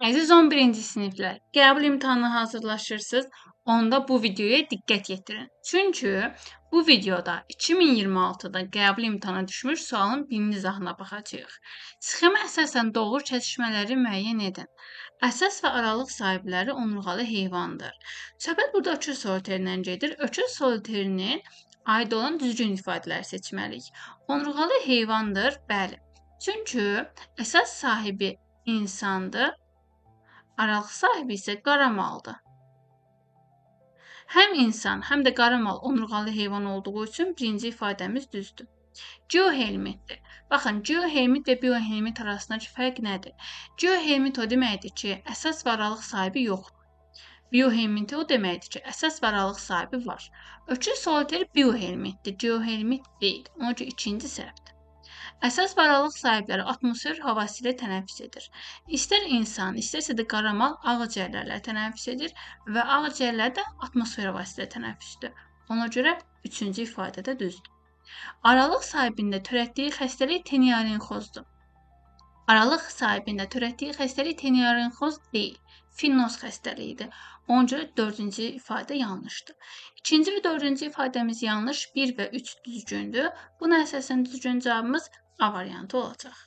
Əziz 11-ci siniflər, qəbul imtahanına hazırlaşırsınız, onda bu videoya diqqət yetirin. Çünki bu videoda 2026-da qəbul imtahana düşmüş sualın birinci izahına baxacağıq. Sxemə əsasən doğru kəsişmələri müəyyən edin. Əsas və aralıq sahibləri onurğalı heyvandır. Söhbət burada öküz solterindən gedir. Öküz solterinin aid olan düzgün ifadələri seçməliyik. Onurğalı heyvandır, bəli. Çünki əsas sahibi insandır. Aralıq sahibi isə qaramaldır. Həm insan, həm də qaramal onurğalı heyvan olduğu üçün birinci ifadəmiz düzdür. Geohelmitdir. Baxın, geohelmit və biohelmit arasındakı fərq nədir? Geohelmit o deməkdir ki, əsas və aralıq sahibi yoxdur. Biohelmit o deməkdir ki, əsas və aralıq sahibi var. Öküz solteri biohelmitdir, geohelmit deyil. Ona görə ikinci səhvdir. Əsas və aralıq sahibləri atmosfer havası ilə tənəffüs edir. İstər insan, istərsə də qaramal ağciyərlərlə tənəffüs edir və ağciyərlər də atmosfer havası ilə tənəffüsdür. Ona görə üçüncü ifadə də düzdür. Aralıq sahibində törətdiyi xəstəlik teniarinxozdur. Aralıq sahibində törətdiyi xəstəlik teniarinxoz deyil, finnoz xəstəliyidir. Ona görə dördüncü ifadə yanlışdır. İkinci və dördüncü ifadəmiz yanlış, 1 və 3 düzgündür. Buna əsasən düzgün cavabımız A variantı olacaq.